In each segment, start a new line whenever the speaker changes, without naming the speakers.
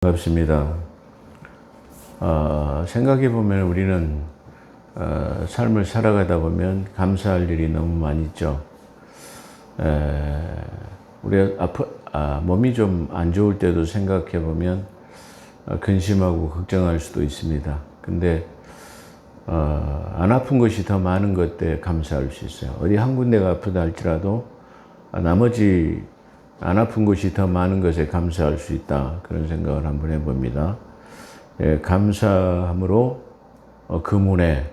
반갑습니다. 생각해 보면 우리는 삶을 살아가다 보면 감사할 일이 너무 많이 있죠. 우리가 몸이 좀 안 좋을 때도 생각해 보면 근심하고 걱정할 수도 있습니다. 근데 안 아픈 것이 더 많은 것에 감사할 수 있어요. 어디 한 군데가 아프다 할지라도 나머지 안 아픈 것이 더 많은 것에 감사할 수 있다. 그런 생각을 한번 해봅니다. 감사함으로 그 문에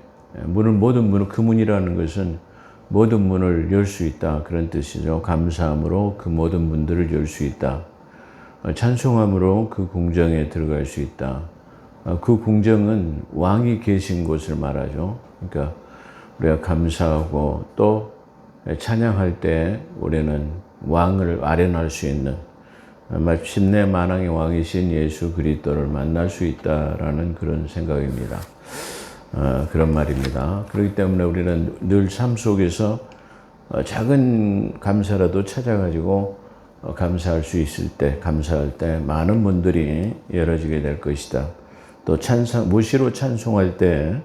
모든 문을, 그 문이라는 것은 모든 문을 열 수 있다. 그런 뜻이죠. 감사함으로 그 모든 문들을 열 수 있다. 찬송함으로 그 궁정에 들어갈 수 있다. 그 궁정은 왕이 계신 곳을 말하죠. 그러니까 우리가 감사하고 또 찬양할 때 우리는 왕을 아련할 수 있는 마침내 만왕의 왕이신 예수 그리스도를 만날 수 있다라는 그런 생각입니다. 그런 말입니다. 그렇기 때문에 우리는 늘 삶 속에서 작은 감사라도 찾아가지고 감사할 수 있을 때, 감사할 때 많은 문들이 열어지게 될 것이다. 또 무시로 찬송할 때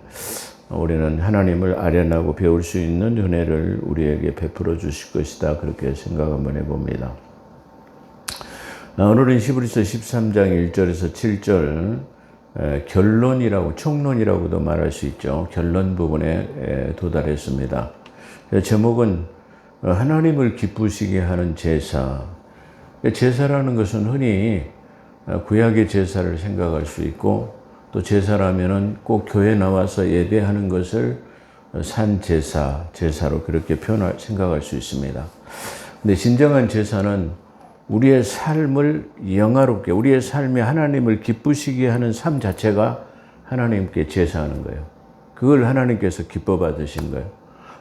우리는 하나님을 아련하고 배울 수 있는 은혜를 우리에게 베풀어 주실 것이다. 그렇게 생각 한번 해봅니다. 오늘은 히브리서 13장 1절에서 7절 결론이라고, 총론이라고도 말할 수 있죠. 결론 부분에 도달했습니다. 제목은 하나님을 기쁘시게 하는 제사. 제사라는 것은 흔히 구약의 제사를 생각할 수 있고, 또 제사라면은 꼭 교회 나와서 예배하는 것을 제사로 그렇게 생각할 수 있습니다. 근데 진정한 제사는 우리의 삶을 영화롭게, 우리의 삶이 하나님을 기쁘시게 하는 삶 자체가 하나님께 제사하는 거예요. 그걸 하나님께서 기뻐 받으신 거예요.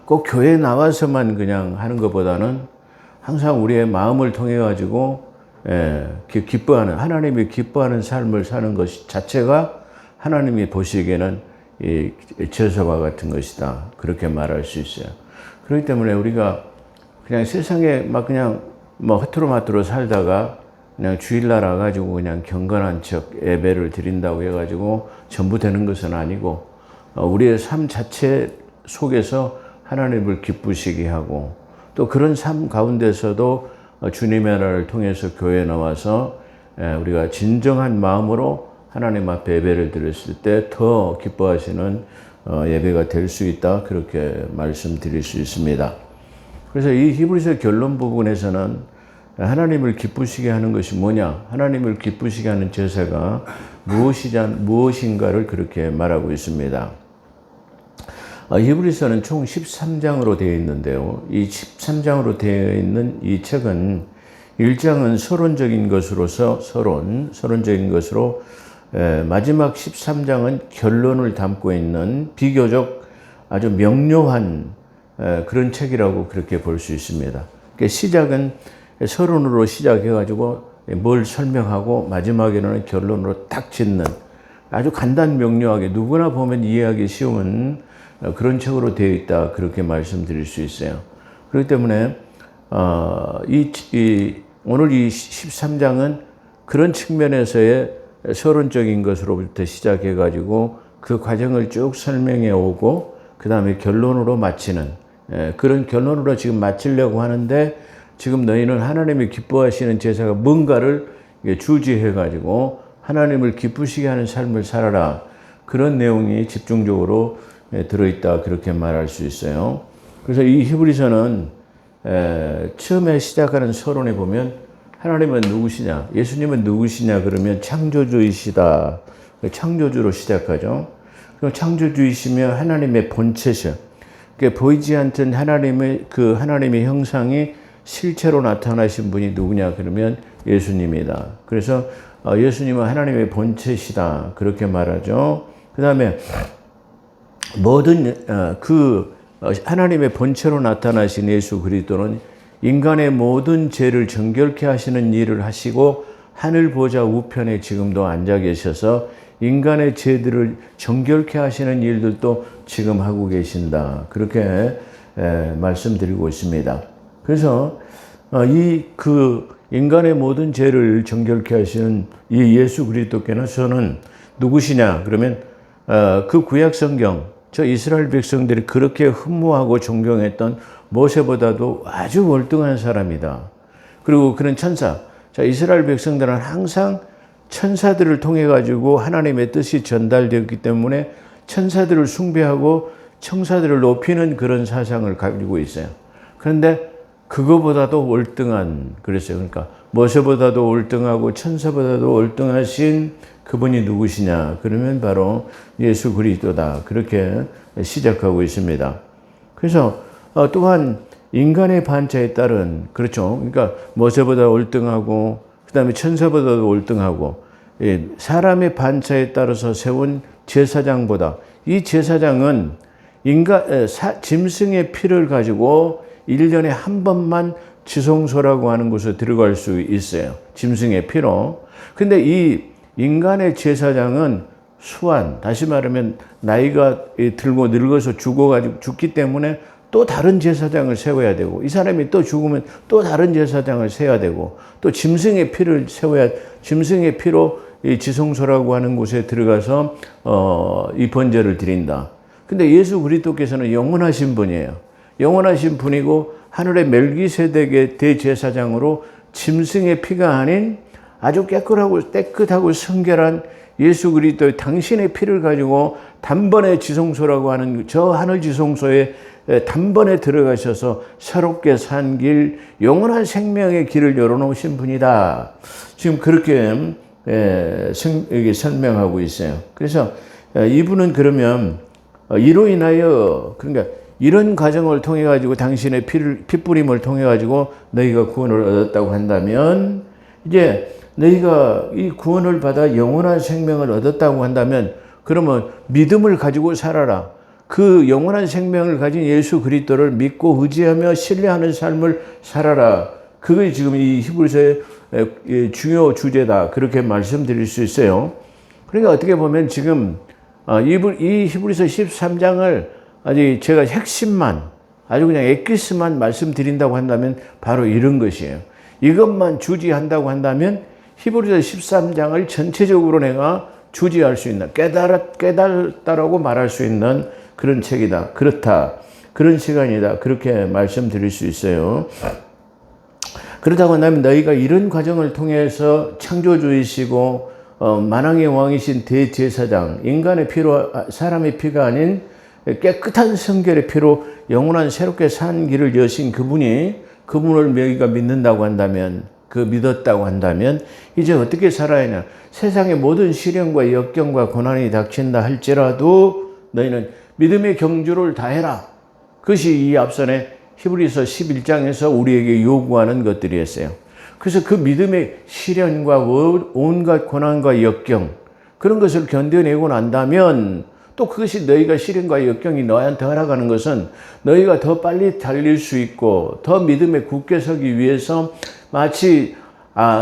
꼭 교회에 나와서만 그냥 하는 것보다는 항상 우리의 마음을 통해 가지고 하나님이 기뻐하는 삶을 사는 것 자체가 하나님이 보시기에는 이 제사와 같은 것이다. 그렇게 말할 수 있어요. 그렇기 때문에 우리가 그냥 세상에 그냥 허투루마투루 살다가 그냥 주일날 와가지고 그냥 경건한 척 예배를 드린다고 해가지고 전부 되는 것은 아니고, 우리의 삶 자체 속에서 하나님을 기쁘시게 하고, 또 그런 삶 가운데서도 주님의 나라를 통해서 교회에 나와서 우리가 진정한 마음으로 하나님 앞에 예배를 드렸을 때 더 기뻐하시는 예배가 될 수 있다. 그렇게 말씀드릴 수 있습니다. 그래서 이 히브리서 결론 부분에서는 하나님을 기쁘시게 하는 것이 뭐냐, 하나님을 기쁘시게 하는 제사가 무엇인가를 그렇게 말하고 있습니다. 히브리서는 총 13장으로 되어 있는데요. 이 13장으로 되어 있는 이 책은 1장은 서론적인 것으로 마지막 13장은 결론을 담고 있는 비교적 아주 명료한 그런 책이라고 그렇게 볼 수 있습니다. 시작은 서론으로 시작해가지고 뭘 설명하고 마지막에는 결론으로 딱 짓는 아주 간단명료하게 누구나 보면 이해하기 쉬운 그런 책으로 되어 있다. 그렇게 말씀드릴 수 있어요. 그렇기 때문에 오늘 이 13장은 그런 측면에서의 서론적인 것으로부터 시작해가지고 그 과정을 쭉 설명해 오고, 그 다음에 결론으로 마치는 그런 결론으로 지금 마치려고 하는데, 지금 너희는 하나님이 기뻐하시는 제사가 뭔가를 주지해가지고 하나님을 기쁘시게 하는 삶을 살아라. 그런 내용이 집중적으로 들어있다. 그렇게 말할 수 있어요. 그래서 이 히브리서는 처음에 시작하는 서론에 보면 하나님은 누구시냐, 예수님은 누구시냐 그러면 창조주이시다. 창조주로 시작하죠. 그럼 창조주이시며 하나님의 본체셔. 그러니까 보이지 않던 하나님의 형상이 실체로 나타나신 분이 누구냐 그러면 예수님이다. 그래서 예수님은 하나님의 본체시다. 그렇게 말하죠. 그 다음에 하나님의 본체로 나타나신 예수 그리스도는 인간의 모든 죄를 정결케 하시는 일을 하시고, 하늘 보좌 우편에 지금도 앉아 계셔서 인간의 죄들을 정결케 하시는 일들도 지금 하고 계신다. 그렇게 말씀드리고 있습니다. 그래서 인간의 모든 죄를 정결케 하시는 이 예수 그리스도께서는 누구시냐? 그러면 그 구약 성경, 저 이스라엘 백성들이 그렇게 흠모하고 존경했던 모세보다도 아주 월등한 사람이다. 그리고 그런 천사. 자, 이스라엘 백성들은 항상 천사들을 통해 가지고 하나님의 뜻이 전달되었기 때문에 천사들을 숭배하고 천사들을 높이는 그런 사상을 가지고 있어요. 그런데 그거보다도 월등한, 그랬어요. 그러니까 모세보다도 월등하고 천사보다도 월등하신 그분이 누구시냐? 그러면 바로 예수 그리스도다. 그렇게 시작하고 있습니다. 그래서 또한 인간의 반차에 따른, 그렇죠. 그러니까 모세보다 월등하고 그다음에 천사보다도 월등하고, 사람의 반차에 따라서 세운 제사장보다, 이 제사장은 짐승의 피를 가지고 1년에 한 번만 지성소라고 하는 곳에 들어갈 수 있어요. 짐승의 피로. 근데 이 인간의 제사장은 수완, 다시 말하면 나이가 들고 늙어서 죽기 때문에 또 다른 제사장을 세워야 되고, 이 사람이 또 죽으면 또 다른 제사장을 세워야 되고, 또 짐승의 피를 짐승의 피로 이 지성소라고 하는 곳에 들어가서 이 번제를 드린다. 근데 예수 그리스도께서는 영원하신 분이에요. 영원하신 분이고 하늘의 멜기세덱의 대제사장으로 짐승의 피가 아닌 아주 깨끗하고 성결한 예수 그리스도의 당신의 피를 가지고 단번에 지성소라고 하는 저 하늘 지성소에 단번에 들어가셔서 새롭게 산 길, 영원한 생명의 길을 열어놓으신 분이다. 지금 그렇게 설명하고 있어요. 그래서 이분은 그러면 이로 인하여, 그러니까 이런 과정을 통해 가지고 당신의 피뿌림을 통해 가지고 너희가 구원을 얻었다고 한다면, 이제 너희가 이 구원을 받아 영원한 생명을 얻었다고 한다면, 그러면 믿음을 가지고 살아라. 그 영원한 생명을 가진 예수 그리스도를 믿고 의지하며 신뢰하는 삶을 살아라. 그게 지금 이 히브리서의 중요 주제다. 그렇게 말씀드릴 수 있어요. 그러니까 어떻게 보면 지금 이 히브리서 13장을 아주 제가 핵심만, 아주 그냥 엑기스만 말씀드린다고 한다면 바로 이런 것이에요. 이것만 주지한다고 한다면 히브리서 13장을 전체적으로 내가 주지할 수 있는, 깨달았다라고 말할 수 있는 그런 책이다. 그렇다. 그런 시간이다. 그렇게 말씀드릴 수 있어요. 그렇다고 한다면 너희가 이런 과정을 통해서 창조주이시고 만왕의 왕이신 대제사장, 인간의 피로, 사람의 피가 아닌 깨끗한 성결의 피로 영원한 새롭게 산 길을 여신 그분을 너희가 믿는다고 한다면, 믿었다고 한다면 이제 어떻게 살아야 하냐. 세상의 모든 시련과 역경과 고난이 닥친다 할지라도 너희는 믿음의 경주를 다해라. 그것이 이 앞선에 히브리서 11장에서 우리에게 요구하는 것들이었어요. 그래서 그 믿음의 시련과 온갖 고난과 역경, 그런 것을 견뎌내고 난다면, 또 그것이 너희가 시련과 역경이 너한테 허락하는 것은 너희가 더 빨리 달릴 수 있고 더 믿음에 굳게 서기 위해서 마치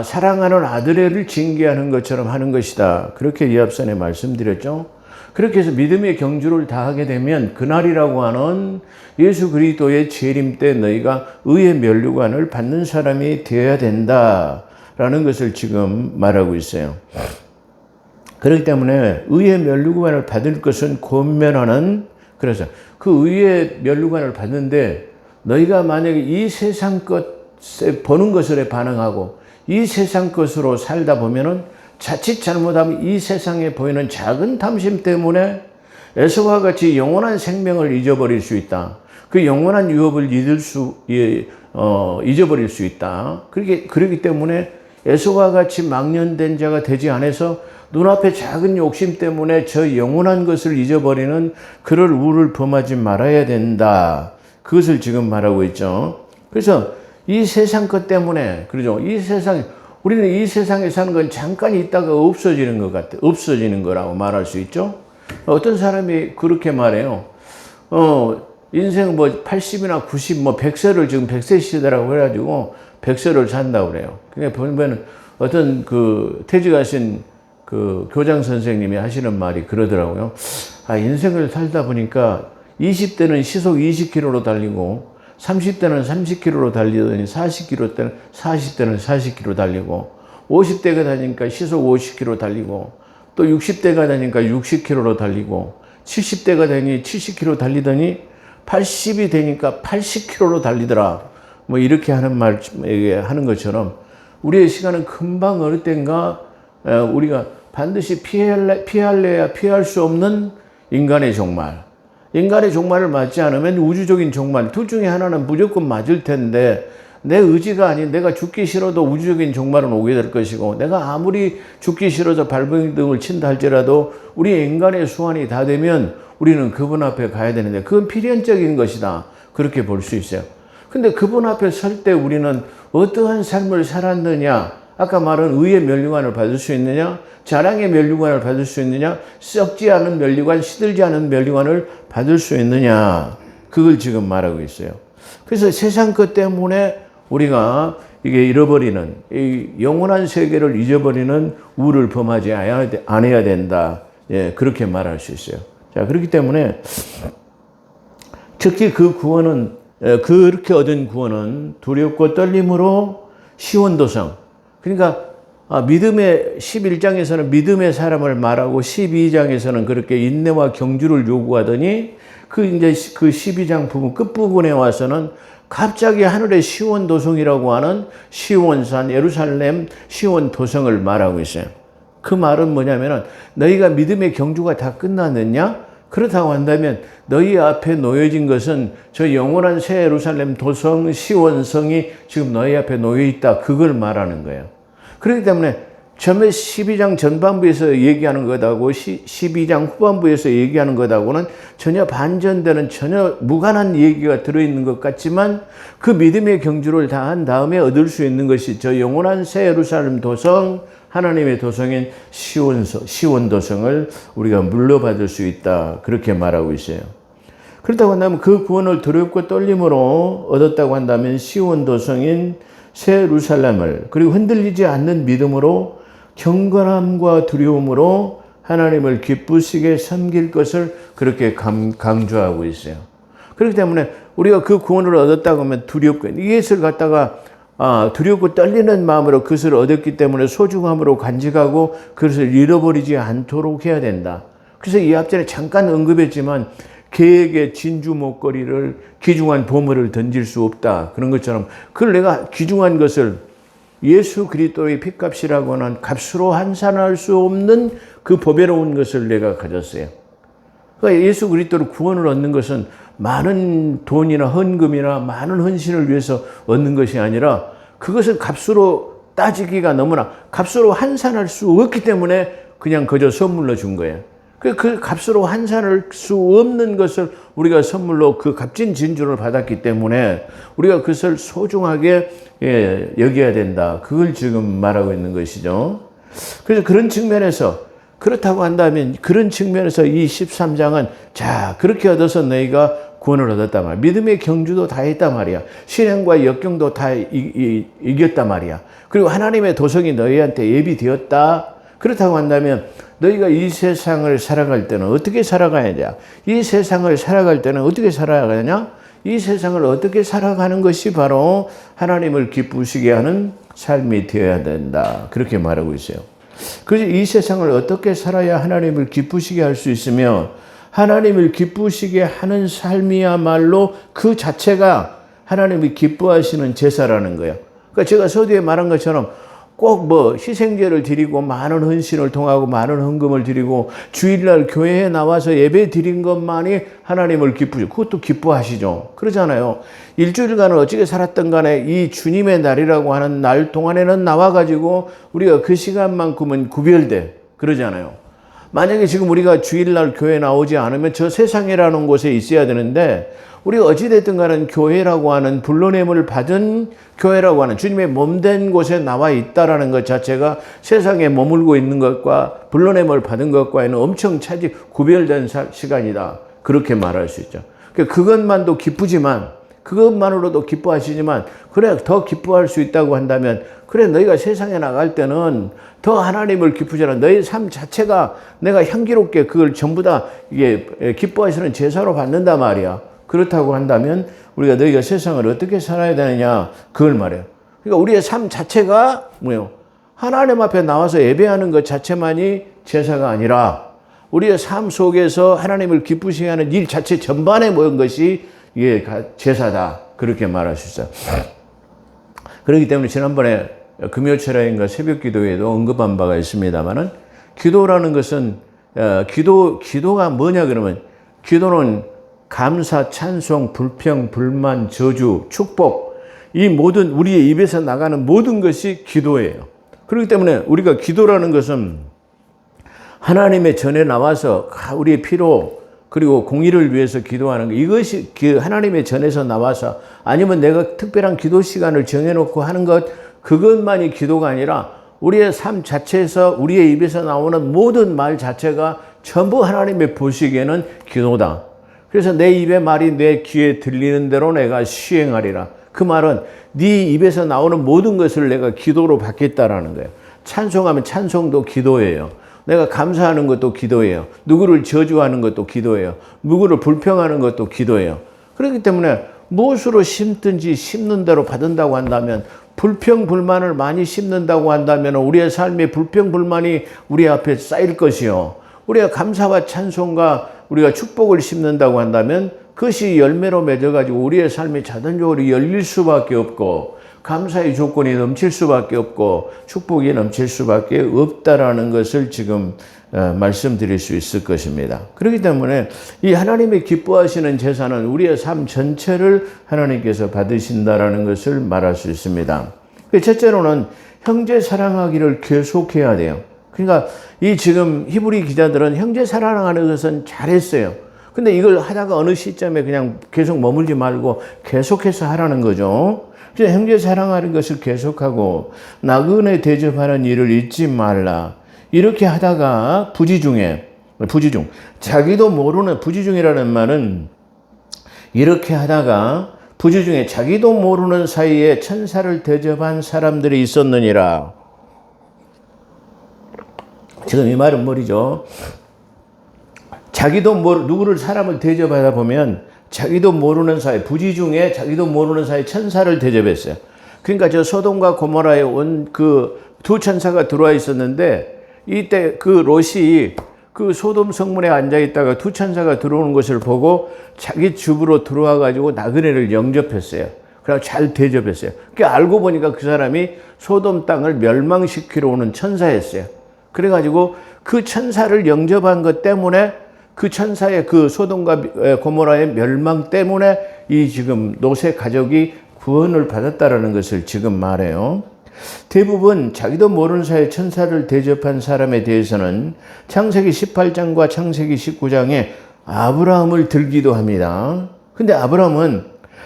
사랑하는 아들애를 징계하는 것처럼 하는 것이다. 그렇게 이 앞선에 말씀드렸죠. 그렇게 해서 믿음의 경주를 다하게 되면 그날이라고 하는 예수 그리스도의 재림 때 너희가 의의 면류관을 받는 사람이 되어야 된다라는 것을 지금 말하고 있어요. 그렇기 때문에 의의 면류관을 받을 것은 권면하는, 그래서 그 의의 면류관을 받는데 너희가 만약에 이 세상 것에 보는 것에 반응하고 이 세상 것으로 살다 보면은 자칫 잘못하면 이 세상에 보이는 작은 탐심 때문에 에서와 같이 영원한 생명을 잊어버릴 수 있다. 그 영원한 유업을 잊어버릴 수 있다. 그렇기 때문에 에서와 같이 망령된 자가 되지 않아서 눈앞에 작은 욕심 때문에 저 영원한 것을 잊어버리는 그럴 우를 범하지 말아야 된다. 그것을 지금 말하고 있죠. 그래서 이 세상 것 때문에, 그러죠. 우리는 이 세상에 사는 건 잠깐 있다가 없어지는 것 같아. 없어지는 거라고 말할 수 있죠. 어떤 사람이 그렇게 말해요. 인생 80이나 90, 100세를 지금 100세 시대라고 해가지고 100세를 산다고 그래요. 그러니까 보면 어떤 퇴직하신 교장 선생님이 하시는 말이 그러더라고요. 인생을 살다 보니까 20대는 시속 20km로 달리고 30대는 30km로 달리더니 40대는 40km 달리고 50대가 되니까 시속 50km 달리고 또 60대가 되니까 60km로 달리고 70대가 되니 70km 달리더니 80이 되니까 80km로 달리더라. 뭐 이렇게 하는 것처럼 우리의 시간은 금방 어느 때인가 우리가 반드시 피할래야 피할 수 없는 인간의 종말. 인간의 종말을 맞지 않으면 우주적인 종말, 둘 중에 하나는 무조건 맞을 텐데 내 의지가 아닌 내가 죽기 싫어도 우주적인 종말은 오게 될 것이고 내가 아무리 죽기 싫어서 발버둥을 친다 할지라도 우리 인간의 수완이 다 되면 우리는 그분 앞에 가야 되는데 그건 필연적인 것이다. 그렇게 볼 수 있어요. 근데 그분 앞에 설 때 우리는 어떠한 삶을 살았느냐? 아까 말한 의의 면류관을 받을 수 있느냐? 자랑의 면류관을 받을 수 있느냐? 썩지 않은 면류관, 시들지 않은 면류관을 받을 수 있느냐? 그걸 지금 말하고 있어요. 그래서 세상 것 때문에 우리가 이게 잃어버리는, 이 영원한 세계를 잊어버리는 우를 범하지 않아야 된다. 예, 그렇게 말할 수 있어요. 자, 그렇기 때문에 특히 그 구원은, 그렇게 얻은 구원은 두렵고 떨림으로 시원도성. 그러니까 믿음의 11장에서는 믿음의 사람을 말하고 12장에서는 그렇게 인내와 경주를 요구하더니 이제 그 12장 부분 끝부분에 와서는 갑자기 하늘의 시온도성이라고 하는 시온산 예루살렘 시온도성을 말하고 있어요. 그 말은 뭐냐면은 너희가 믿음의 경주가 다 끝났느냐? 그렇다고 한다면 너희 앞에 놓여진 것은 저 영원한 새 예루살렘 도성 시온성이 지금 너희 앞에 놓여 있다. 그걸 말하는 거예요. 그렇기 때문에 처음에 12장 전반부에서 얘기하는 것하고 12장 후반부에서 얘기하는 것하고는 전혀 반전되는 전혀 무관한 얘기가 들어있는 것 같지만 그 믿음의 경주를 다 한 다음에 얻을 수 있는 것이 저 영원한 새 예루살렘 도성 하나님의 도성인 시온 도성을 우리가 물려받을 수 있다. 그렇게 말하고 있어요. 그렇다고 한다면 그 구원을 두렵고 떨림으로 얻었다고 한다면 시온 도성인 새 예루살렘을 그리고 흔들리지 않는 믿음으로 경건함과 두려움으로 하나님을 기쁘시게 섬길 것을 그렇게 강조하고 있어요. 그렇기 때문에 우리가 그 구원을 얻었다고 하면 두렵고 이것을 갖다가 두렵고 떨리는 마음으로 그것을 얻었기 때문에 소중함으로 간직하고 그것을 잃어버리지 않도록 해야 된다. 그래서 이 앞전에 잠깐 언급했지만 개에게 진주 목걸이를 귀중한 보물을 던질 수 없다. 그런 것처럼 그걸 내가 귀중한 것을 예수 그리스도의 핏값이라고 하는 값으로 환산할 수 없는 그 보배로운 것을 내가 가졌어요. 그러니까 예수 그리스도로 구원을 얻는 것은 많은 돈이나 헌금이나 많은 헌신을 위해서 얻는 것이 아니라 그것을 값으로 따지기가 너무나 값으로 환산할 수 없기 때문에 그냥 그저 선물로 준 거예요. 그 값으로 환산할 수 없는 것을 우리가 선물로 그 값진 진주를 받았기 때문에 우리가 그것을 소중하게 여겨야 된다. 그걸 지금 말하고 있는 것이죠. 그래서 그런 측면에서 그렇다고 한다면 그런 측면에서 이 13장은 자 그렇게 얻어서 너희가 구원을 얻었단 말이야. 믿음의 경주도 다 했단 말이야. 신앙과 역경도 다 이겼단 말이야. 그리고 하나님의 도성이 너희한테 예비되었다. 그렇다고 한다면 너희가 이 세상을 살아갈 때는 어떻게 살아가야 돼? 이 세상을 살아갈 때는 어떻게 살아가냐? 이 세상을 어떻게 살아가는 것이 바로 하나님을 기쁘시게 하는 삶이 되어야 된다. 그렇게 말하고 있어요. 그래서 이 세상을 어떻게 살아야 하나님을 기쁘시게 할 수 있으며 하나님을 기쁘시게 하는 삶이야말로 그 자체가 하나님이 기뻐하시는 제사라는 거예요. 그러니까 제가 서두에 말한 것처럼 꼭 희생제를 드리고 많은 헌신을 통하고 많은 헌금을 드리고 주일날 교회에 나와서 예배 드린 것만이 하나님을 기쁘시고 그것도 기뻐하시죠. 그러잖아요. 일주일간을 어떻게 살았던 간에 이 주님의 날이라고 하는 날 동안에는 나와가지고 우리가 그 시간만큼은 구별돼. 그러잖아요. 만약에 지금 우리가 주일날 교회 나오지 않으면 저 세상이라는 곳에 있어야 되는데 우리가 어찌됐든 간에 교회라고 하는 불러냄을 받은 교회라고 하는 주님의 몸된 곳에 나와 있다라는 것 자체가 세상에 머물고 있는 것과 불러냄을 받은 것과는 엄청 차지 구별된 시간이다. 그렇게 말할 수 있죠. 그것만도 기쁘지만 그것만으로도 기뻐하시지만 그래 더 기뻐할 수 있다고 한다면 그래 너희가 세상에 나갈 때는 더 하나님을 기쁘시라 너희 삶 자체가 내가 향기롭게 그걸 전부 다 이게 기뻐하시는 제사로 받는단 말이야. 그렇다고 한다면 우리가 너희가 세상을 어떻게 살아야 되느냐 그걸 말해요. 그러니까 우리의 삶 자체가 뭐예요? 하나님 앞에 나와서 예배하는 것 자체만이 제사가 아니라 우리의 삶 속에서 하나님을 기쁘시게 하는 일 자체 전반에 모인 것이 이게 제사다. 그렇게 말할 수 있어요. 그렇기 때문에 지난번에 금요철야인가 새벽 기도에도 언급한 바가 있습니다만은 기도라는 것은 기도가 뭐냐 그러면 기도는 감사, 찬송, 불평, 불만, 저주, 축복 이 모든 우리의 입에서 나가는 모든 것이 기도예요. 그렇기 때문에 우리가 기도라는 것은 하나님의 전에 나와서 우리의 피로 그리고 공의를 위해서 기도하는 것 이것이 하나님의 전에서 나와서 아니면 내가 특별한 기도 시간을 정해놓고 하는 것 그것만이 기도가 아니라 우리의 삶 자체에서 우리의 입에서 나오는 모든 말 자체가 전부 하나님의 보시기에는 기도다. 그래서 내 입의 말이 내 귀에 들리는 대로 내가 시행하리라. 그 말은 네 입에서 나오는 모든 것을 내가 기도로 받겠다라는 거예요. 찬송하면 찬송도 기도예요. 내가 감사하는 것도 기도예요. 누구를 저주하는 것도 기도예요. 누구를 불평하는 것도 기도예요. 그렇기 때문에 무엇으로 심든지 심는 대로 받는다고 한다면 불평, 불만을 많이 심는다고 한다면 우리의 삶에 불평, 불만이 우리 앞에 쌓일 것이요. 우리가 감사와 찬송과 우리가 축복을 심는다고 한다면 그것이 열매로 맺어가지고 우리의 삶이 자동적으로 열릴 수밖에 없고 감사의 조건이 넘칠 수밖에 없고 축복이 넘칠 수밖에 없다라는 것을 지금 말씀드릴 수 있을 것입니다. 그렇기 때문에 이 하나님이 기뻐하시는 제사는 우리의 삶 전체를 하나님께서 받으신다라는 것을 말할 수 있습니다. 첫째로는 형제 사랑하기를 계속해야 돼요. 그러니까 이 지금 히브리 기자들은 형제 사랑하는 것은 잘했어요. 근데 이걸 하다가 어느 시점에 그냥 계속 머물지 말고 계속해서 하라는 거죠. 그래서 형제 사랑하는 것을 계속하고 나그네 대접하는 일을 잊지 말라. 이렇게 하다가 부지중 자기도 모르는 부지중이라는 말은 이렇게 하다가 부지중에 자기도 모르는 사이에 천사를 대접한 사람들이 있었느니라. 지금 이 말은 뭐죠? 자기도 누구를 사람을 대접하다 보면 자기도 모르는 사이 부지중에 자기도 모르는 사이 천사를 대접했어요. 그러니까 저 소돔과 고모라에 온 그 두 천사가 들어와 있었는데 이때 그 롯이 그 소돔 성문에 앉아 있다가 두 천사가 들어오는 것을 보고 자기 집으로 들어와 가지고 나그네를 영접했어요. 그래서 잘 대접했어요. 그러니까 알고 보니까 그 사람이 소돔 땅을 멸망시키러 오는 천사였어요. 그래가지고 그 천사를 영접한 것 때문에 그 천사의 그 소돔과 고모라의 멸망 때문에 이 지금 롯의 가족이 구원을 받았다라는 것을 지금 말해요. 대부분 자기도 모르는 사이에 천사를 대접한 사람에 대해서는 창세기 18장과 창세기 19장에 아브라함을 들기도 합니다. 근데 아브라함은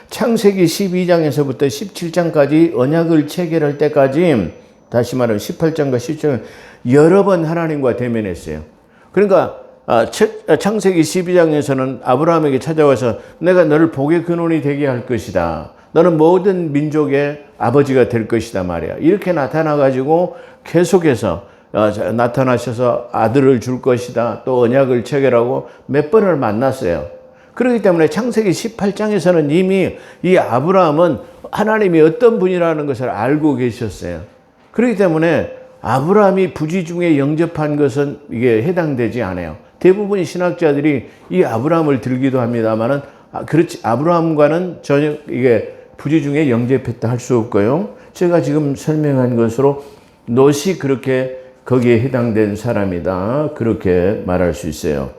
창세기 12장에서부터 17장까지 언약을 체결할 때까지 다시 말하면 18장과 17장 여러 번 하나님과 대면했어요. 그러니까 창세기 12장에서는 아브라함에게 찾아와서 내가 너를 복의 근원이 되게 할 것이다. 너는 모든 민족의 아버지가 될 것이다 말이야. 이렇게 나타나가지고 계속해서 나타나셔서 아들을 줄 것이다. 또 언약을 체결하고 몇 번을 만났어요. 그렇기 때문에 창세기 18장에서는 이미 이 아브라함은 하나님이 어떤 분이라는 것을 알고 계셨어요. 그렇기 때문에 아브라함이 부지중에 영접한 것은 이게 해당되지 않아요. 대부분의 신학자들이 이 아브라함을 들기도 합니다만은 그렇지 아브라함과는 전혀 이게 부지중에 영접했다 할 수 없고요. 제가 지금 설명한 것으로 롯이 그렇게 거기에 해당된 사람이다 그렇게 말할 수 있어요.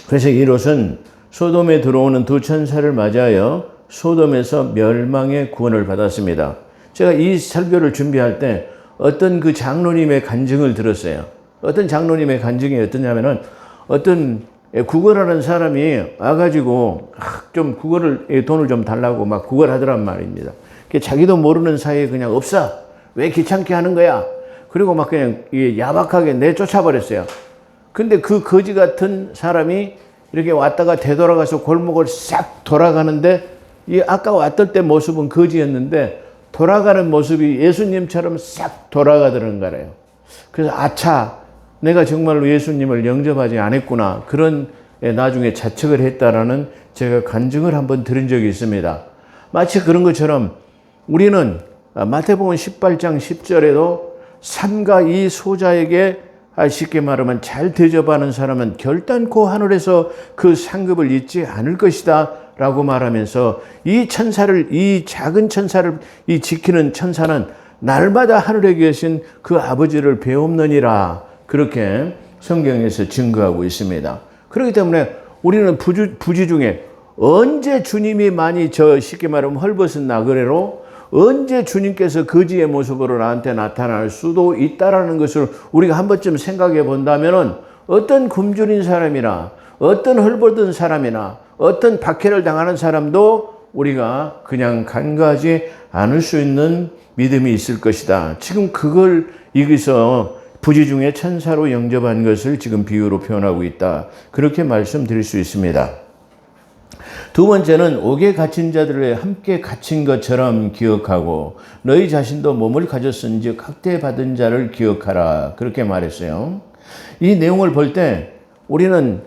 그래서 이 롯은 소돔에 들어오는 두 천사를 맞이하여 소돔에서 멸망의 구원을 받았습니다. 제가 이 설교를 준비할 때 어떤 그 장로님의 간증을 들었어요. 어떤 장로님의 간증이 어떠냐면은 어떤 구걸하는 사람이 와가지고 좀 돈을 좀 달라고 막 구걸하더란 말입니다. 자기도 모르는 사이에 그냥 없어. 왜 귀찮게 하는 거야? 그리고 막 그냥 야박하게 내쫓아버렸어요. 근데 그 거지 같은 사람이 이렇게 왔다가 되돌아가서 골목을 싹 돌아가는데 이 아까 왔던 때 모습은 거지였는데 돌아가는 모습이 예수님처럼 싹 돌아가더는 거래요. 그래서 아차 내가 정말로 예수님을 영접하지 않았구나 그런 나중에 자책을 했다라는 제가 간증을 한번 들은 적이 있습니다. 마치 그런 것처럼 우리는 마태복음 18장 10절에도 삼가 이 소자에게 쉽게 말하면 잘 대접하는 사람은 결단코 하늘에서 그 상급을 잊지 않을 것이다 라고 말하면서 이 천사를, 이 작은 천사를 이 지키는 천사는 날마다 하늘에 계신 그 아버지를 배웁느니라, 그렇게 성경에서 증거하고 있습니다. 그렇기 때문에 우리는 부지 중에 언제 주님이 많이 쉽게 말하면 헐벗은 나그네로 언제 주님께서 거지의 모습으로 나한테 나타날 수도 있다라는 것을 우리가 한 번쯤 생각해 본다면은 어떤 굶주린 사람이나 어떤 헐벗은 사람이나 어떤 박해를 당하는 사람도 우리가 그냥 간과하지 않을 수 있는 믿음이 있을 것이다. 지금 그걸 여기서 부지 중에 천사로 영접한 것을 지금 비유로 표현하고 있다. 그렇게 말씀드릴 수 있습니다. 두 번째는 옥에 갇힌 자들을 함께 갇힌 것처럼 기억하고 너희 자신도 몸을 가졌은즉 학대받은 자를 기억하라. 그렇게 말했어요. 이 내용을 볼 때 우리는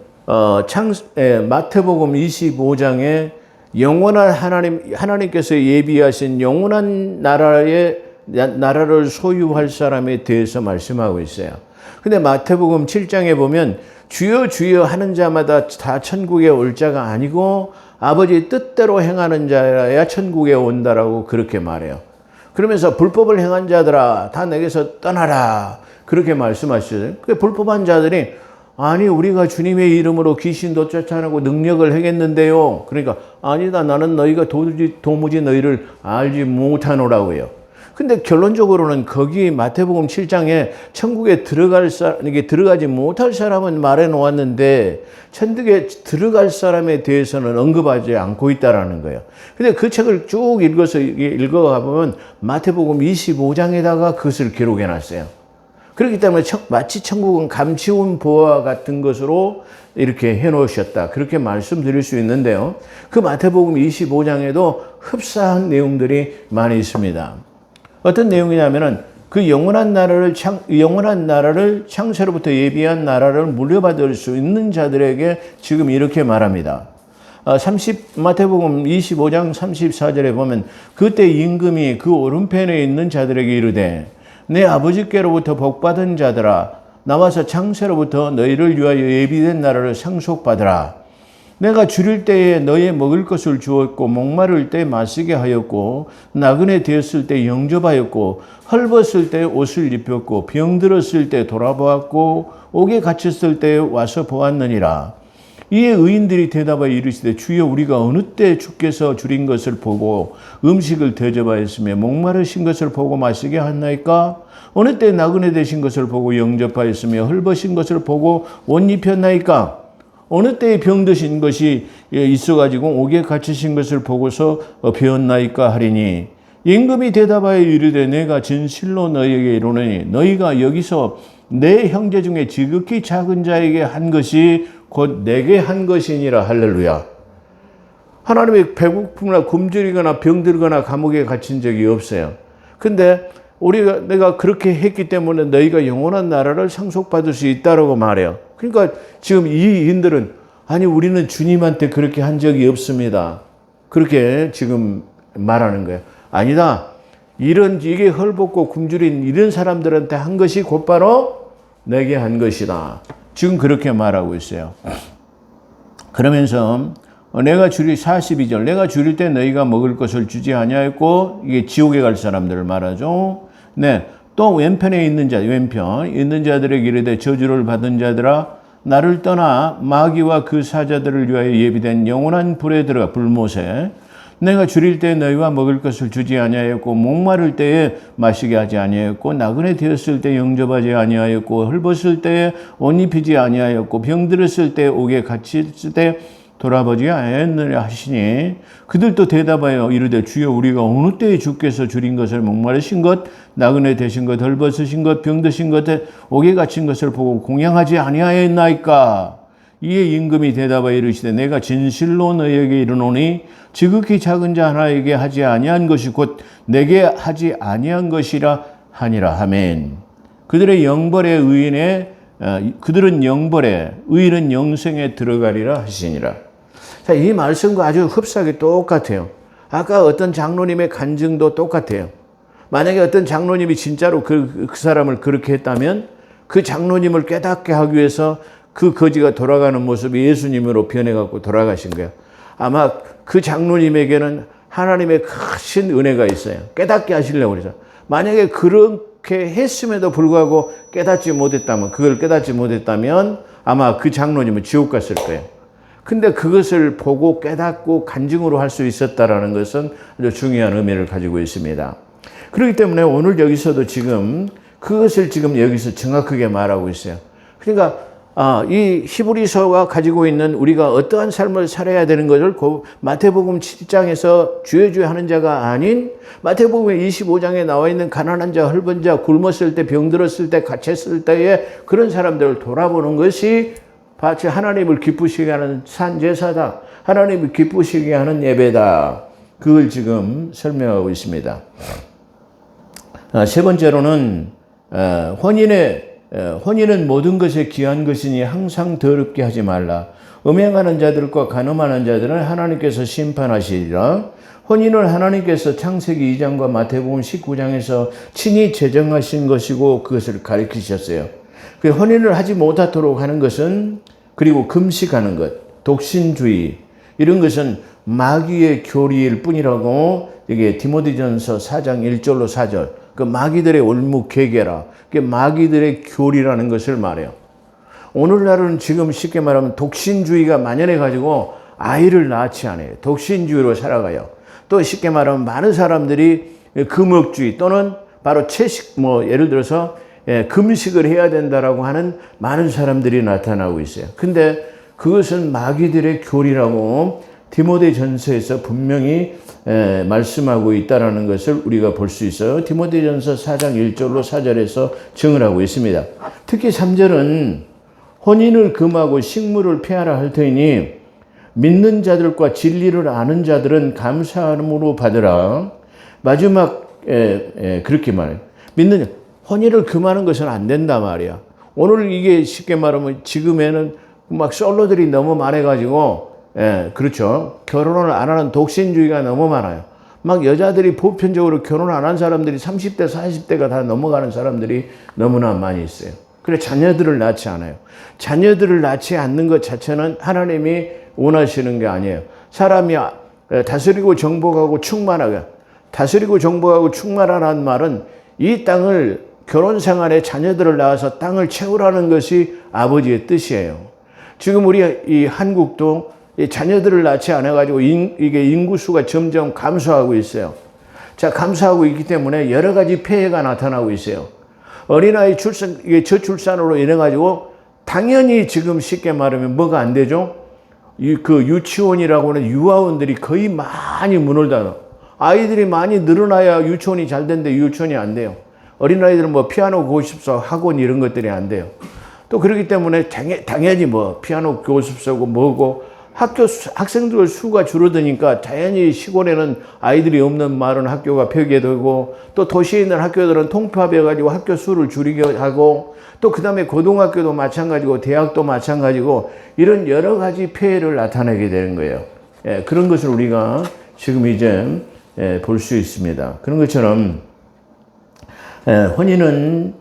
마태복음 25장에 영원한 하나님께서 예비하신 영원한 나라를 소유할 사람에 대해서 말씀하고 있어요. 근데 마태복음 7장에 보면 주여 주여 하는 자마다 다 천국에 올 자가 아니고 아버지 뜻대로 행하는 자야 천국에 온다라고 그렇게 말해요. 그러면서 불법을 행한 자들아 다 내게서 떠나라, 그렇게 말씀하시죠. 그 불법한 자들이 아니 우리가 주님의 이름으로 귀신도 쫓아내고 능력을 행했는데요. 그러니까 아니다, 나는 너희가 도무지 너희를 알지 못하노라고 해요. 근데 결론적으로는 거기 마태복음 7장에 천국에 들어가지 못할 사람은 말해 놓았는데 천국에 들어갈 사람에 대해서는 언급하지 않고 있다라는 거예요. 근데 그 책을 쭉 읽어가 보면 마태복음 25장에다가 그것을 기록해 놨어요. 그렇기 때문에 마치 천국은 감추온 보화 같은 것으로 이렇게 해 놓으셨다, 그렇게 말씀드릴 수 있는데요. 그 마태복음 25장에도 흡사한 내용들이 많이 있습니다. 어떤 내용이냐면은 그 영원한 나라를 창세로부터 예비한 나라를 물려받을 수 있는 자들에게 지금 이렇게 말합니다. 마태복음 25장 34절에 보면 그때 임금이 그 오른편에 있는 자들에게 이르되 내 아버지께로부터 복받은 자들아 나와서 창세로부터 너희를 위하여 예비된 나라를 상속받으라. 내가 줄일 때에 너희 먹을 것을 주었고 목마를 때 마시게 하였고 나그네 되었을 때 영접하였고 헐벗을 때 옷을 입혔고 병들었을 때 돌아보았고 옥에 갇혔을 때 와서 보았느니라. 이에 의인들이 대답하여 이르시되 주여 우리가 어느 때 주께서 줄인 것을 보고 음식을 대접하였으며 목마르신 것을 보고 마시게 하나이까? 어느 때 나그네 되신 것을 보고 영접하였으며 헐벗은 것을 보고 옷 입혔나이까? 어느 때에 병드신 것이 있어가지고 옥에 갇히신 것을 보고서 배웠나이까 하리니 임금이 대답하여 이르되 내가 진실로 너희에게 이르노니 너희가 여기서 내 형제 중에 지극히 작은 자에게 한 것이 곧 내게 한 것이니라. 할렐루야. 하나님이 배고프거나 굶주리거나 병들거나 감옥에 갇힌 적이 없어요. 근데 내가 그렇게 했기 때문에 너희가 영원한 나라를 상속받을 수 있다라고 말해요. 그러니까 지금 이 인들은 아니 우리는 주님한테 그렇게 한 적이 없습니다, 그렇게 지금 말하는 거예요. 아니다, 이게 헐벗고 굶주린 이런 사람들한테 한 것이 곧바로 내게 한 것이다, 지금 그렇게 말하고 있어요. 그러면서 내가 42절 내가 줄일 때 너희가 먹을 것을 주지 아니하였고, 이게 지옥에 갈 사람들을 말하죠. 네, 또 왼편에 있는 자들에게 이르되 저주를 받은 자들아 나를 떠나 마귀와 그 사자들을 위하여 예비된 영원한 불에 들어가 불못에 내가 줄일 때 너희와 먹을 것을 주지 아니하였고 목마를 때에 마시게 하지 아니하였고 나그네 되었을 때 영접하지 아니하였고 헐벗을 때에 옷 입히지 아니하였고 병들었을 때 옥에 갇혔을 때 돌아보지 아니하였느냐 하시니 그들도 대답하여 이르되 주여 우리가 어느 때에 주께서 줄인 것을 목마르신 것 나그네 되신 것 헐벗으신 것 병드신 것 옥에 갇힌 것을 보고 공양하지 아니하였나이까? 이에 임금이 대답하여 이르시되 내가 진실로 너희에게 이르노니 지극히 작은 자 하나에게 하지 아니한 것이 곧 내게 하지 아니한 것이라 하니라. 아멘. 그들의 영벌의 의인의 그들은 영벌에 의인은 영생에 들어가리라 하시니라. 자, 이 말씀과 아주 흡사하게 똑같아요. 아까 어떤 장로님의 간증도 똑같아요. 만약에 어떤 장로님이 진짜로 그 사람을 그렇게 했다면 그 장로님을 깨닫게 하기 위해서 그 거지가 돌아가는 모습이 예수님으로 변해갖고 돌아가신 거예요. 아마 그 장로님에게는 하나님의 크신 은혜가 있어요. 깨닫게 하시려고 그래서. 만약에 그렇게 했음에도 불구하고 그걸 깨닫지 못했다면 아마 그 장로님은 지옥 갔을 거예요. 근데 그것을 보고 깨닫고 간증으로 할 수 있었다라는 것은 아주 중요한 의미를 가지고 있습니다. 그렇기 때문에 오늘 여기서도 지금 그것을 지금 여기서 정확하게 말하고 있어요. 그러니까 이 히브리서가 가지고 있는 우리가 어떠한 삶을 살아야 되는 것을 마태복음 7장에서 주여 하는 자가 아닌 마태복음 25장에 나와 있는 가난한 자, 헐벗은 자, 굶었을 때, 병들었을 때, 갇혔을 때에 그런 사람들을 돌아보는 것이 마치 하나님을 기쁘시게 하는 산제사다. 하나님을 기쁘시게 하는 예배다. 그걸 지금 설명하고 있습니다. 세 번째로는 혼인은 모든 것에 귀한 것이니 항상 더럽게 하지 말라. 음행하는 자들과 간음하는 자들은 하나님께서 심판하시리라. 혼인을 하나님께서 창세기 2장과 마태복음 19장에서 친히 제정하신 것이고 그것을 가르치셨어요. 그 혼인을 하지 못하도록 하는 것은 그리고 금식하는 것, 독신주의 이런 것은 마귀의 교리일 뿐이라고 이게 디모데전서 4장 1절로 4절 그 마귀들의 올무개개라 그게 마귀들의 교리라는 것을 말해요. 오늘날은 지금 쉽게 말하면 독신주의가 만연해 가지고 아이를 낳지 않아요. 독신주의로 살아가요. 또 쉽게 말하면 많은 사람들이 금욕주의 또는 바로 채식 예를 들어서 금식을 해야 된다라고 하는 많은 사람들이 나타나고 있어요. 근데 그것은 마귀들의 교리라고 디모데전서에서 분명히 말씀하고 있다는 것을 우리가 볼 수 있어요. 디모데전서 4장 1절로 4절에서 증을 하고 있습니다. 특히 3절은 혼인을 금하고 식물을 폐하라 할 터이니 믿는 자들과 진리를 아는 자들은 감사함으로 받으라. 마지막 그렇게 말해요. 혼인을 금하는 것은 안 된다 말이야. 오늘 이게 쉽게 말하면 지금에는 막 솔로들이 너무 많아가지고 그렇죠. 결혼을 안 하는 독신주의가 너무 많아요. 막 여자들이 보편적으로 결혼 안 한 사람들이 30대, 40대가 다 넘어가는 사람들이 너무나 많이 있어요. 그래 자녀들을 낳지 않아요. 자녀들을 낳지 않는 것 자체는 하나님이 원하시는 게 아니에요. 사람이 다스리고 정복하고 충만하게 다스리고 정복하고 충만하라는 말은 이 땅을 결혼 생활에 자녀들을 낳아서 땅을 채우라는 것이 아버지의 뜻이에요. 지금 우리 이 한국도 자녀들을 낳지 않아가지고 이게 인구수가 점점 감소하고 있어요. 자, 감소하고 있기 때문에 여러 가지 폐해가 나타나고 있어요. 어린아이 출산, 이게 저출산으로 인해가지고 당연히 지금 쉽게 말하면 뭐가 안 되죠? 그 유치원이라고 하는 유아원들이 거의 많이 문을 닫아. 아이들이 많이 늘어나야 유치원이 잘 되는데 유치원이 안 돼요. 어린아이들은 피아노 교습소, 학원 이런 것들이 안 돼요. 또 그렇기 때문에 당연히 피아노 교습소고 뭐고 학생들 수가 줄어드니까 자연히 시골에는 아이들이 없는 마을은 학교가 폐교되고 또 도시에 있는 학교들은 통폐합해가지고 학교 수를 줄이게 하고 또 그 다음에 고등학교도 마찬가지고 대학도 마찬가지고 이런 여러 가지 폐해를 나타내게 되는 거예요. 그런 것을 우리가 지금 이제 볼 수 있습니다. 그런 것처럼 혼인을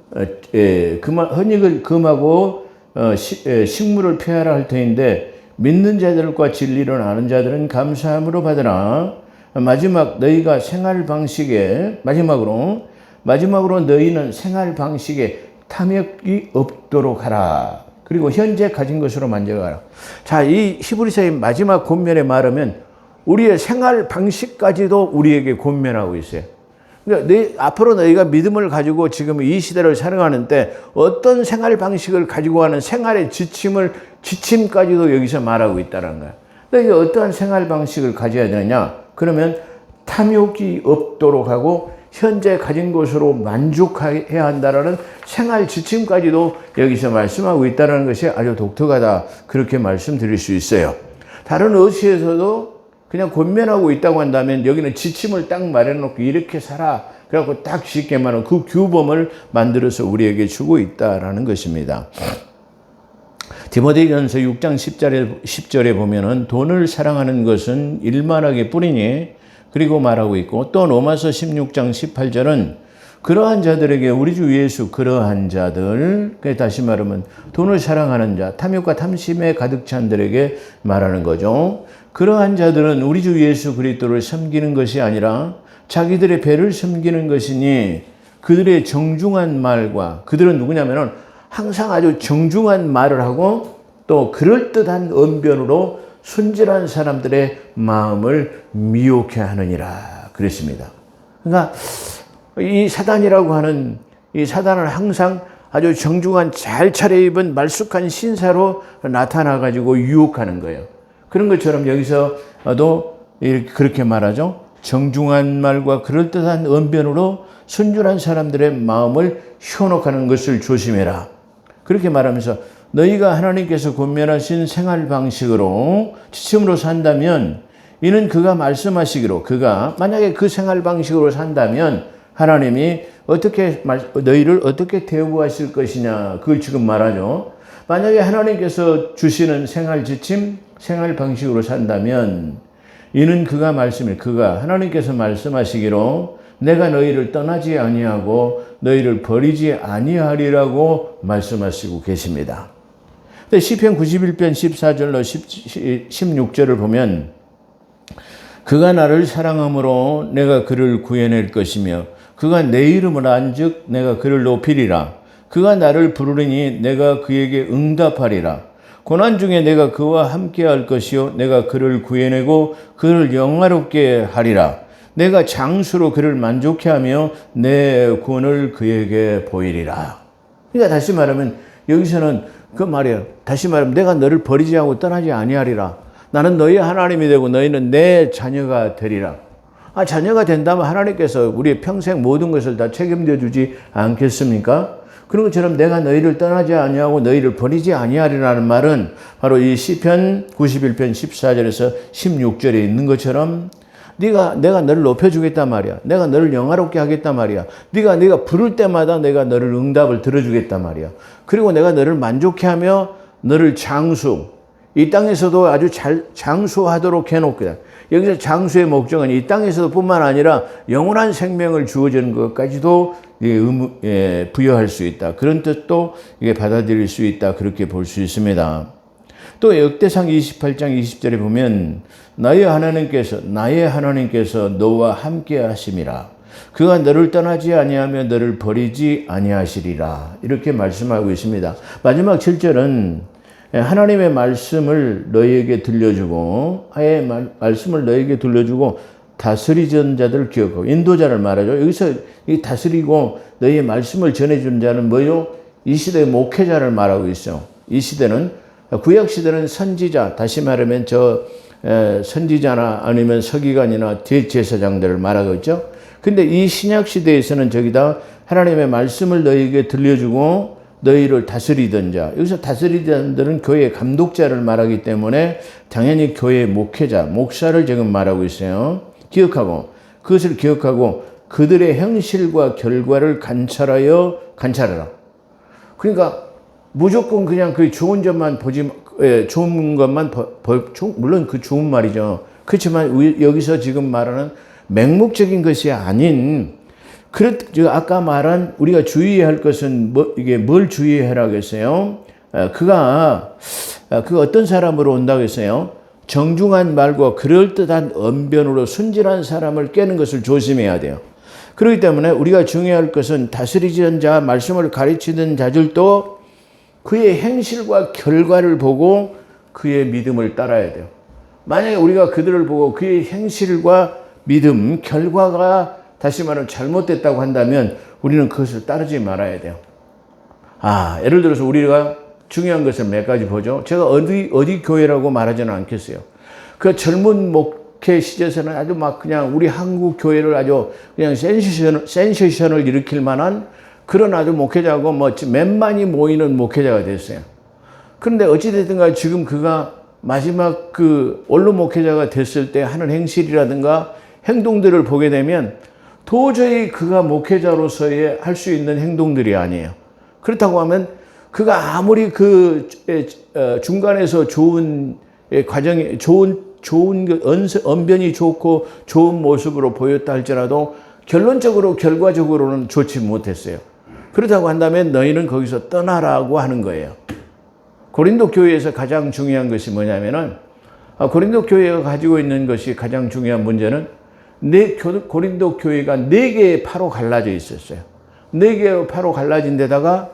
금하고 식물을 폐하라 할 터인데 믿는 자들과 진리를 아는 자들은 감사함으로 받으라. 마지막으로 너희는 생활 방식에 탐욕이 없도록 하라. 그리고 현재 가진 것으로 만족하라. 자, 이 히브리서의 마지막 권면에 말하면 우리의 생활 방식까지도 우리에게 권면하고 있어요. 그러니까 앞으로 너희가 믿음을 가지고 지금 이 시대를 살아가는데 어떤 생활 방식을 가지고 하는 생활의 지침까지도 여기서 말하고 있다는 거야. 너희가 어떠한 생활 방식을 가져야 되느냐? 그러면 탐욕이 없도록 하고 현재 가진 것으로 만족해야 한다는 생활 지침까지도 여기서 말씀하고 있다는 것이 아주 독특하다. 그렇게 말씀드릴 수 있어요. 다른 어시에서도 그냥 권면하고 있다고 한다면 여기는 지침을 딱 마련해놓고 이렇게 살아. 그래갖고 딱 쉽게 말하면 그 규범을 만들어서 우리에게 주고 있다라는 것입니다. 디모데전서 6장 10절에 보면은 돈을 사랑하는 것은 일만하게 뿌리니 그리고 말하고 있고, 또 로마서 16장 18절은 그러한 자들에게 우리 주 예수 그러한 자들, 다시 말하면 돈을 사랑하는 자, 탐욕과 탐심에 가득 찬 들에게 말하는 거죠. 그러한 자들은 우리 주 예수 그리스도를 섬기는 것이 아니라 자기들의 배를 섬기는 것이니 그들의 정중한 말과, 그들은 누구냐면은 항상 아주 정중한 말을 하고 또 그럴듯한 언변으로 순진한 사람들의 마음을 미혹해 하느니라 그랬습니다. 그러니까 이 사단이라고 하는 이 사단은 항상 아주 정중한 잘 차려입은 말쑥한 신사로 나타나가지고 유혹하는 거예요. 그런 것처럼 여기서도 그렇게 말하죠. 정중한 말과 그럴듯한 언변으로 순진한 사람들의 마음을 현혹하는 것을 조심해라. 그렇게 말하면서 너희가 하나님께서 권면하신 생활 방식으로 지침으로 산다면 이는 그가 말씀하시기로, 그가 만약에 그 생활 방식으로 산다면 하나님이 너희를 어떻게 대우하실 것이냐, 그걸 지금 말하죠. 만약에 하나님께서 주시는 생활 지침, 생활 방식으로 산다면 이는 그가 하나님께서 말씀하시기로 내가 너희를 떠나지 아니하고 너희를 버리지 아니하리라고 말씀하시고 계십니다. 근데 시편 91편 14절로 16절을 보면 그가 나를 사랑함으로 내가 그를 구해낼 것이며 그가 내 이름을 안즉 내가 그를 높이리라. 그가 나를 부르리니 내가 그에게 응답하리라. 고난 중에 내가 그와 함께할 것이요 내가 그를 구해내고 그를 영화롭게 하리라. 내가 장수로 그를 만족케 하며 내 구원을 그에게 보이리라. 그러니까 다시 말하면 여기서는 그 말이에요. 다시 말하면 내가 너를 버리지 않고 떠나지 아니하리라. 나는 너희 하나님이 되고 너희는 내 자녀가 되리라. 자녀가 된다면 하나님께서 우리의 평생 모든 것을 다 책임져 주지 않겠습니까? 그런 것처럼 내가 너희를 떠나지 아니하고 너희를 버리지 아니하리라는 말은 바로 이 시편 91편 14절에서 16절에 있는 것처럼 내가 너를 높여주겠단 말이야. 내가 너를 영화롭게 하겠단 말이야. 네가 부를 때마다 내가 너를 응답을 들어주겠단 말이야. 그리고 내가 너를 만족해 하며 너를 이 땅에서도 아주 잘 장수하도록 해놓겠다. 여기서 장수의 목적은 이 땅에서도 뿐만 아니라 영원한 생명을 주어주는 것까지도 부여할 수 있다. 그런 뜻도 이게 받아들일 수 있다. 그렇게 볼 수 있습니다. 또 역대상 28장 20절에 보면 나의 하나님께서 너와 함께 하심이라. 그가 너를 떠나지 아니하며 너를 버리지 아니하시리라. 이렇게 말씀하고 있습니다. 마지막 7절은 하나님의 말씀을 너희에게 들려주고 다스리던 자들을 기억하고, 인도자를 말하죠. 여기서 이 다스리고 너희의 말씀을 전해주는 자는 뭐요? 이 시대의 목회자를 말하고 있어요. 이 시대는 구약 시대는 선지자, 다시 말하면 선지자나 아니면 서기관이나 대제사장들을 말하고 있죠. 근데 이 신약 시대에서는 저기다 하나님의 말씀을 너희에게 들려주고 너희를 다스리던 자, 여기서 다스리던 자들은 교회의 감독자를 말하기 때문에 당연히 교회의 목회자, 목사를 지금 말하고 있어요. 그것을 기억하고 그들의 행실과 결과를 관찰하라. 그러니까 무조건 그냥 그 좋은 점만 좋은 것만 물론 그 좋은 말이죠. 그렇지만 여기서 지금 말하는 맹목적인 것이 아닌, 아까 말한 우리가 주의해야 할 것은 뭘 주의해라 했어요? 그 어떤 사람으로 온다고 했어요? 정중한 말과 그럴듯한 언변으로 순진한 사람을 깨는 것을 조심해야 돼요. 그렇기 때문에 우리가 중요할 것은 다스리던 자, 말씀을 가르치던 자들도 그의 행실과 결과를 보고 그의 믿음을 따라야 돼요. 만약에 우리가 그들을 보고 그의 행실과 믿음, 결과가 다시 말하면 잘못됐다고 한다면 우리는 그것을 따르지 말아야 돼요. 예를 들어서 우리가 중요한 것을 몇 가지 보죠. 제가 어디 교회라고 말하지는 않겠어요. 그 젊은 목회 시절에는 아주 그냥 우리 한국 교회를 아주 그냥 센세이션을 일으킬 만한 그런 아주 목회자고 몇만이 모이는 목회자가 됐어요. 그런데 어찌됐든가 지금 그가 마지막 원로 목회자가 됐을 때 하는 행실이라든가 행동들을 보게 되면 도저히 그가 목회자로서의 할 수 있는 행동들이 아니에요. 그렇다고 하면 그가 아무리 중간에서 좋은 과정이 좋은 언변이 좋고 좋은 모습으로 보였다 할지라도 결론적으로 결과적으로는 좋지 못했어요. 그렇다고 한다면 너희는 거기서 떠나라고 하는 거예요. 고린도 교회에서 가장 중요한 것이 뭐냐면은 고린도 교회가 가지고 있는 것이 가장 중요한 문제는 고린도 교회가 4개의 파로 갈라져 있었어요. 4개의 파로 갈라진 데다가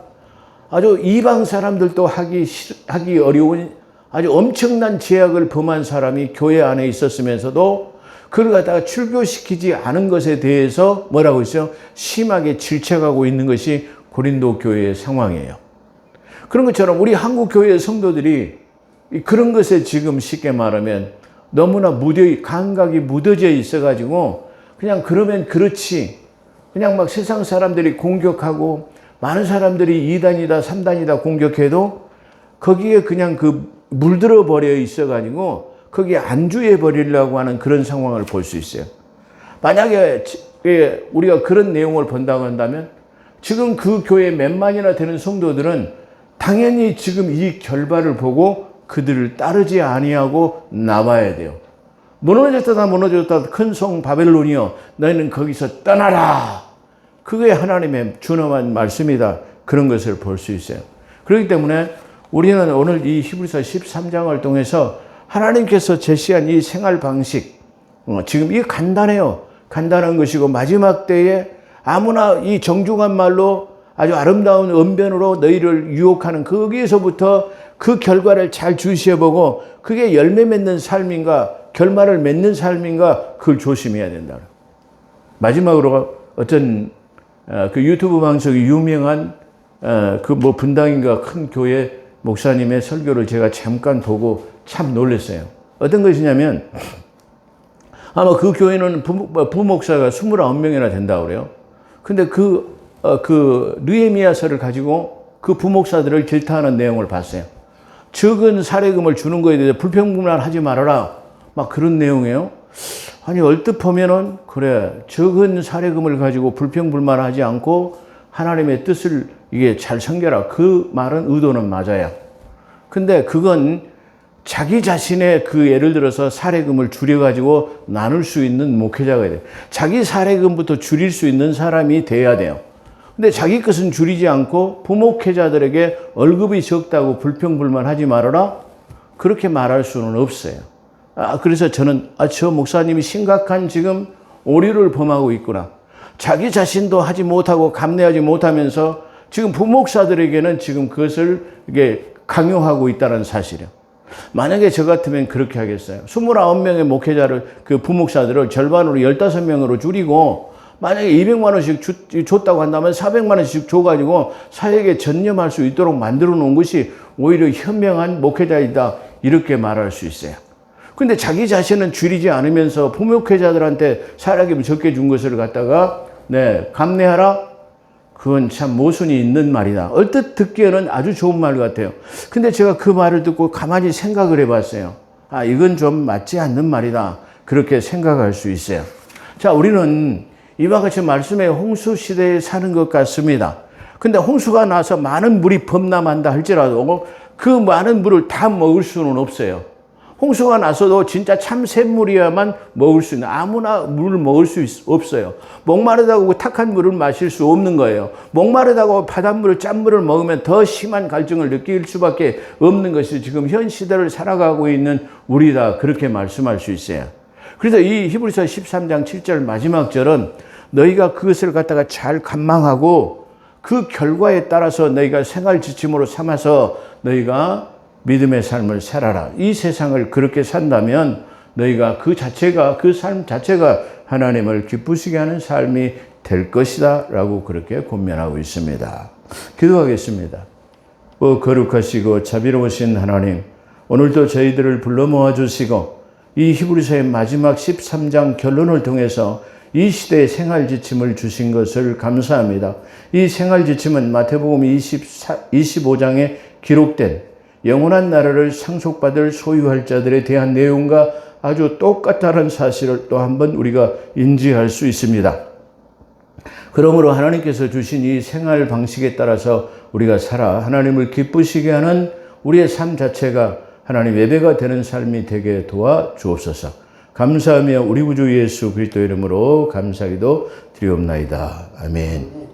아주 이방 사람들도 하기 어려운 아주 엄청난 제약을 범한 사람이 교회 안에 있었으면서도 그걸 갖다가 출교시키지 않은 것에 대해서 뭐라고 했어요? 심하게 질책하고 있는 것이 고린도 교회의 상황이에요. 그런 것처럼 우리 한국 교회의 성도들이 그런 것에 지금 쉽게 말하면 너무나 감각이 묻어져 있어가지고 그냥 그러면 그렇지. 그냥 막 세상 사람들이 공격하고 많은 사람들이 2단이다 3단이다 공격해도 거기에 그냥 물들어 버려 있어가지고 거기에 안주해 버리려고 하는 그런 상황을 볼 수 있어요. 만약에 우리가 그런 내용을 본다고 한다면 지금 그 교회 몇만이나 되는 성도들은 당연히 지금 이 결과를 보고 그들을 따르지 아니하고 나와야 돼요. 무너졌다 큰 성 바벨론이여 너희는 거기서 떠나라. 그게 하나님의 준엄한 말씀이다. 그런 것을 볼 수 있어요. 그렇기 때문에 우리는 오늘 이 히브리서 13장을 통해서 하나님께서 제시한 이 생활 방식, 지금 이게 간단해요. 간단한 것이고 마지막 때에 아무나 이 정중한 말로 아주 아름다운 언변으로 너희를 유혹하는 거기에서부터 그 결과를 잘 주시해보고 그게 열매 맺는 삶인가 결말을 맺는 삶인가 그걸 조심해야 된다. 마지막으로 어떤 그 유튜브 방송이 유명한 분당인가 큰 교회 목사님의 설교를 제가 잠깐 보고 참 놀랐어요. 어떤 것이냐면 아마 그 교회는 부목사가 29명이나 된다고 그래요. 근데 느헤미야서를 가지고 그 부목사들을 질타하는 내용을 봤어요. 적은 사례금을 주는 거에 대해서 불평불만하지 말아라. 막 그런 내용이에요. 아니 얼뜻 보면은 그래 적은 사례금을 가지고 불평불만하지 않고 하나님의 뜻을 이게 잘 섬겨라. 그 말은 의도는 맞아요. 근데 그건 자기 자신의 예를 들어서 사례금을 줄여가지고 나눌 수 있는 목회자가 돼요. 자기 사례금부터 줄일 수 있는 사람이 돼야 돼요. 근데 자기 것은 줄이지 않고 부목회자들에게 월급이 적다고 불평불만하지 말아라. 그렇게 말할 수는 없어요. 그래서 저는 저 목사님이 심각한 지금 오류를 범하고 있구나. 자기 자신도 하지 못하고 감내하지 못하면서 지금 부목사들에게는 지금 그것을 이게 강요하고 있다는 사실이에요. 만약에 저 같으면 그렇게 하겠어요. 29명의 목회자를 부목사들을 절반으로 15명으로 줄이고 만약에 200만 원씩 줬다고 한다면 400만 원씩 줘가지고 사역에 전념할 수 있도록 만들어 놓은 것이 오히려 현명한 목회자이다. 이렇게 말할 수 있어요. 근데 자기 자신은 줄이지 않으면서 부목회자들한테 사례금 적게 준 것을 갖다가 감내하라? 그건 참 모순이 있는 말이다. 얼뜻 듣기에는 아주 좋은 말 같아요. 근데 제가 그 말을 듣고 가만히 생각을 해봤어요. 이건 좀 맞지 않는 말이다. 그렇게 생각할 수 있어요. 자, 우리는 이와 같이 말씀의 홍수 시대에 사는 것 같습니다. 근데 홍수가 나서 많은 물이 범람한다 할지라도 그 많은 물을 다 먹을 수는 없어요. 홍수가 나서도 진짜 참 샘물이야만 먹을 수 있는 아무나 물을 먹을 수 없어요. 목마르다고 탁한 물을 마실 수 없는 거예요. 목마르다고 바닷물을 짠물을 먹으면 더 심한 갈증을 느낄 수밖에 없는 것이 지금 현 시대를 살아가고 있는 우리다. 그렇게 말씀할 수 있어요. 그래서 이 히브리서 13장 7절 마지막 절은 너희가 그것을 갖다가 잘 감망하고 그 결과에 따라서 너희가 생활 지침으로 삼아서 너희가 믿음의 삶을 살아라. 이 세상을 그렇게 산다면 너희가 그 삶 자체가 하나님을 기쁘시게 하는 삶이 될 것이다. 라고 그렇게 권면하고 있습니다. 기도하겠습니다. 거룩하시고 자비로우신 하나님, 오늘도 저희들을 불러 모아주시고 이 히브리서의 마지막 13장 결론을 통해서 이 시대의 생활 지침을 주신 것을 감사합니다. 이 생활 지침은 마태복음 25장에 기록된 영원한 나라를 상속받을 소유할 자들에 대한 내용과 아주 똑같다는 사실을 또 한 번 우리가 인지할 수 있습니다. 그러므로 하나님께서 주신 이 생활 방식에 따라서 우리가 살아 하나님을 기쁘시게 하는 우리의 삶 자체가 하나님 예배가 되는 삶이 되게 도와 주옵소서. 감사하며 우리 구주 예수 그리스도 이름으로 감사기도 드리옵나이다. 아멘.